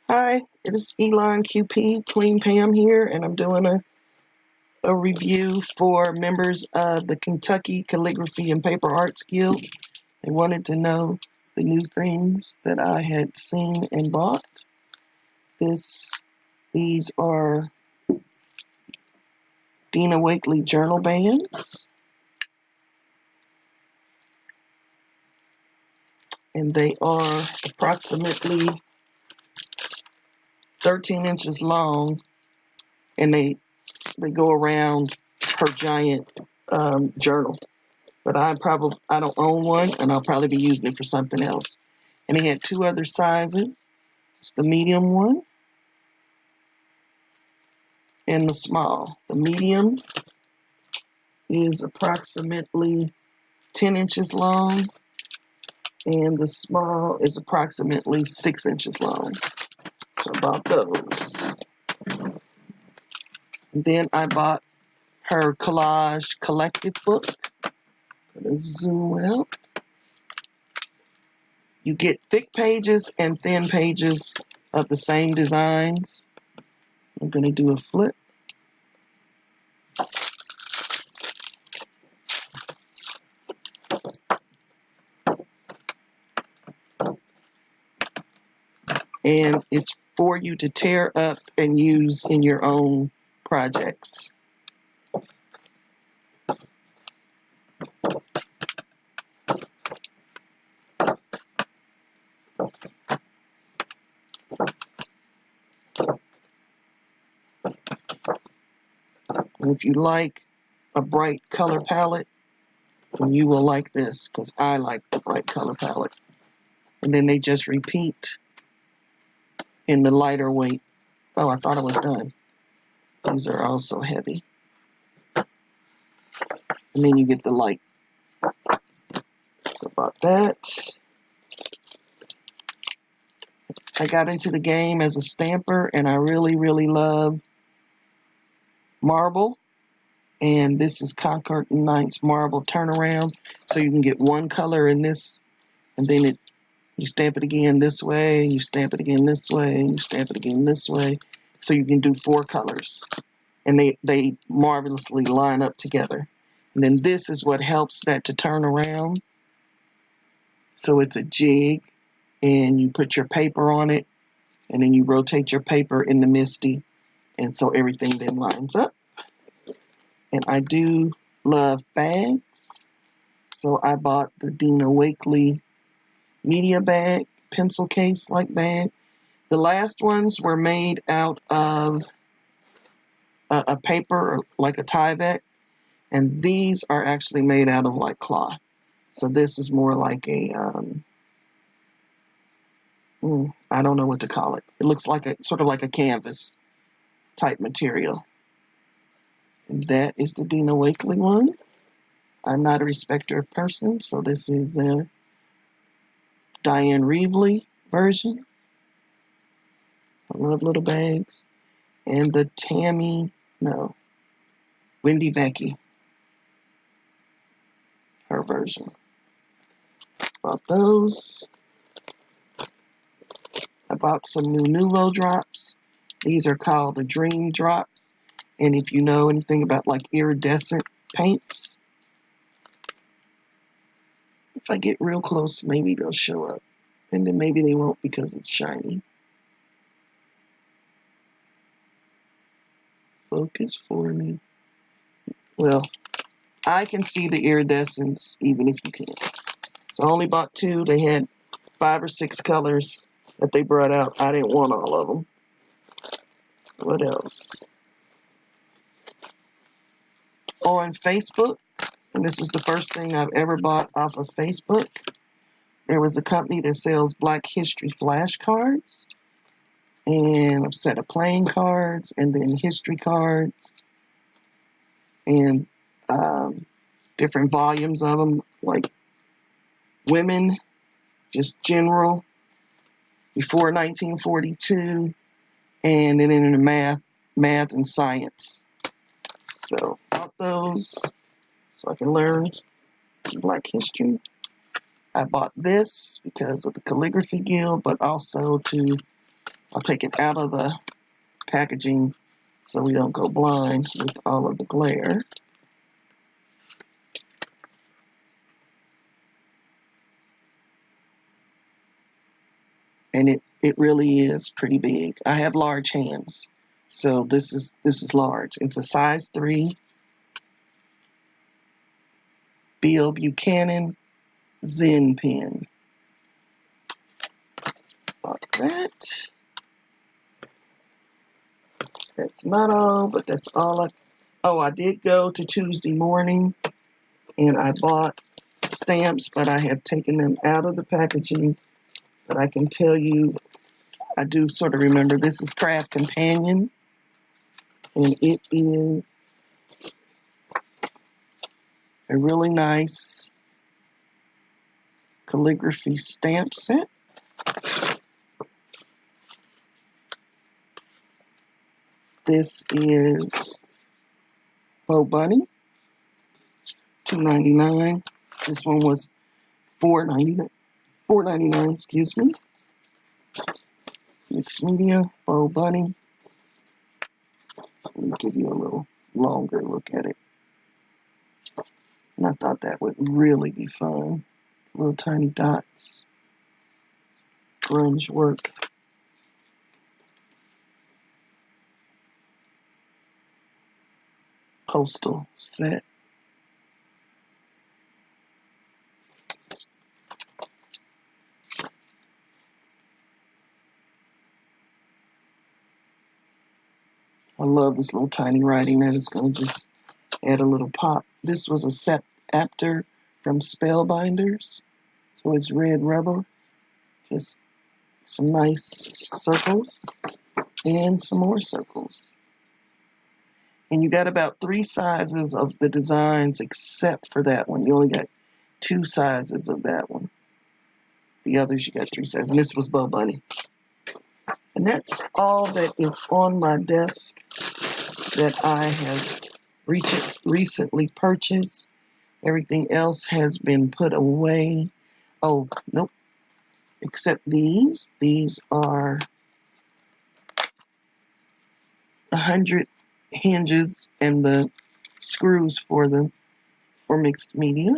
Hi, it is Elon QP, Queen Pam here, and I'm doing a review for members of the Kentucky Calligraphy and Paper Arts Guild. They wanted to know the new things that I had seen and bought. These are Dina Wakley journal bands, and they are approximately 13 inches long, and they go around her giant journal. But I don't own one, and I'll probably be using it for something else. And he had two other sizes. It's the medium one and the small. The medium is approximately 10 inches long, and the small is approximately 6 inches long. So I bought those. And then I bought her Collage collective book. I'm going to zoom out. You get thick pages and thin pages of the same designs. I'm going to do a flip. And it's for you to tear up and use in your own projects. And if you like a bright color palette, then you will like this, because I like the bright color palette. And then they just repeat in the lighter weight. Oh, I thought I was done. These are also heavy. And then you get the light. So about that. I got into the game as a stamper, and I really, really love marble. And this is Concord & Knight's marble turnaround. So you can get one color in this, and then you stamp it again this way, and you stamp it again this way, and you stamp it again this way. So you can do 4 colors. And they marvelously line up together. And then this is what helps that to turn around. So it's a jig, and you put your paper on it, and then you rotate your paper in the MISTI, and so everything then lines up. And I do love bags, so I bought the Dina Wakley media bag, pencil case like bag. The last ones were made out of a paper, like a Tyvek, and these are actually made out of like cloth. So this is more like a, I don't know what to call it. It looks like sort of like a canvas type material. And that is the Dina Wakley one. I'm not a respecter of persons, so this is a Diane Reevely version. I love little bags. And the Wendy Vecchi, her version. Bought those. I bought some new Nuvo drops. These are called the Dream Drops. And if you know anything about like iridescent paints, if I get real close, maybe they'll show up. And then maybe they won't because it's shiny. Focus for me. Well, I can see the iridescence even if you can't. So I only bought 2. They had 5 or 6 colors that they brought out. I didn't want all of them. What else? On Facebook, and this is the first thing I've ever bought off of Facebook, there was a company that sells Black History flashcards, and a set of playing cards, and then history cards, and different volumes of them, like women, just general, before 1942, and then in the math and science. So bought those so I can learn some Black history. I bought this because of the Calligraphy Guild, but also to I'll take it out of the packaging so we don't go blind with all of the glare. And it really is pretty big. I have large hands, so this is large. It's a size 3 B.L. Buchanan Zen pen. Like that. That's not all, but that's all I did go to Tuesday morning and I bought stamps, but I have taken them out of the packaging. But I can tell you, I do sort of remember this is Craft Companion, and it is a really nice calligraphy stamp set. This is Bo Bunny, $2.99. This one was $4.99, excuse me. Mixed media, Bo Bunny. Let me give you a little longer look at it. And I thought that would really be fun. Little tiny dots. Grunge work. Postal set. I love this little tiny writing that is going to just add a little pop. This was a set after from Spellbinders. So it's red rubber. Just some nice circles and some more circles. And you got about 3 sizes of the designs except for that one. You only got 2 sizes of that one. The others you got 3 sizes. And this was Bo Bunny. And that's all that is on my desk that I have recently purchased. Everything else has been put away. Oh, nope. Except these. These are 100 hinges and the screws for mixed media.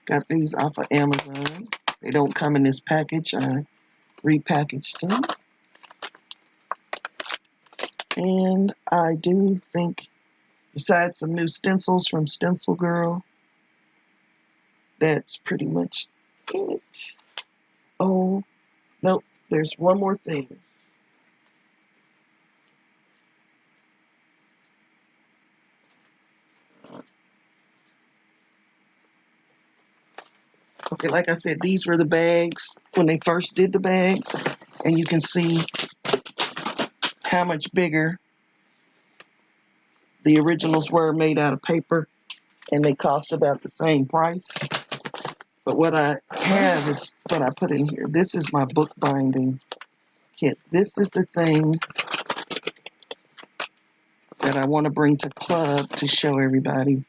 Got these off of Amazon. They don't come in this package. I repackaged them. And I do think, besides some new stencils from Stencil Girl, that's pretty much it. Oh, nope, there's one more thing. Okay, like I said, these were the bags when they first did the bags, and you can see how much bigger the originals were, made out of paper, and they cost about the same price. But what I have is what I put in here. This is my book binding kit. This is the thing that I want to bring to club to show everybody.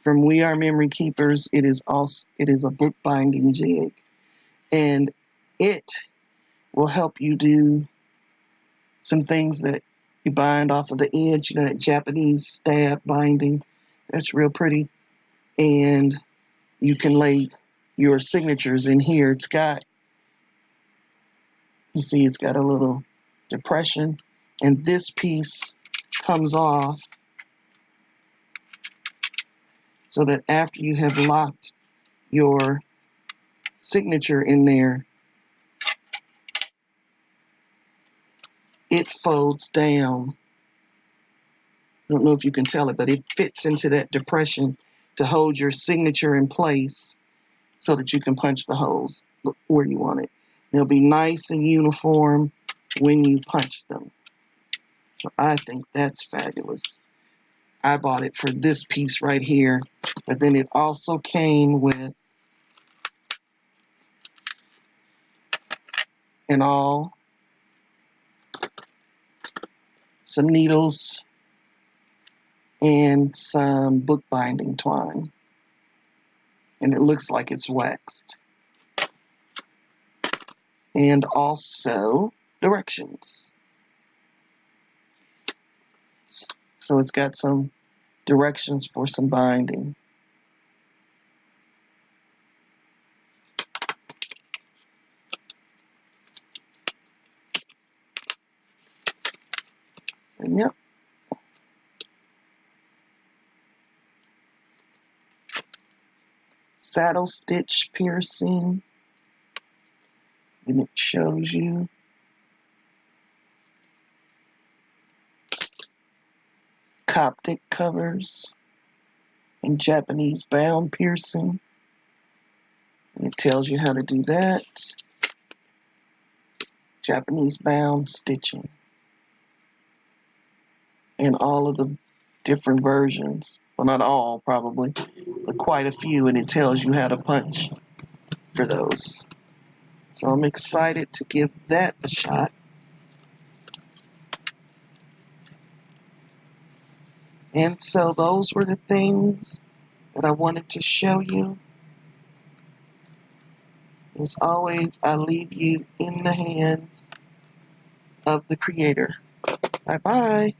From We Are Memory Keepers, it is a book binding jig, and it will help you do some things that you bind off of the edge. You know, that Japanese stab binding. That's real pretty, and you can lay your signatures in here. It's got, you see, it's got a little depression, and this piece comes off so that after you have locked your signature in there, it folds down. I don't know if you can tell it, but it fits into that depression to hold your signature in place so that you can punch the holes where you want it. They'll be nice and uniform when you punch them. So I think that's fabulous. I bought it for this piece right here, but then it also came with an awl, some needles, and some bookbinding twine. And it looks like it's waxed. And also, directions. So it's got some directions for some binding. And yep. Saddle stitch piercing. And it shows you Coptic covers and Japanese bound piercing. And it tells you how to do that. Japanese bound stitching. And all of the different versions. Well, not all, probably, but quite a few, and it tells you how to punch for those. So I'm excited to give that a shot. And so those were the things that I wanted to show you. As always, I leave you in the hands of the Creator. Bye-bye.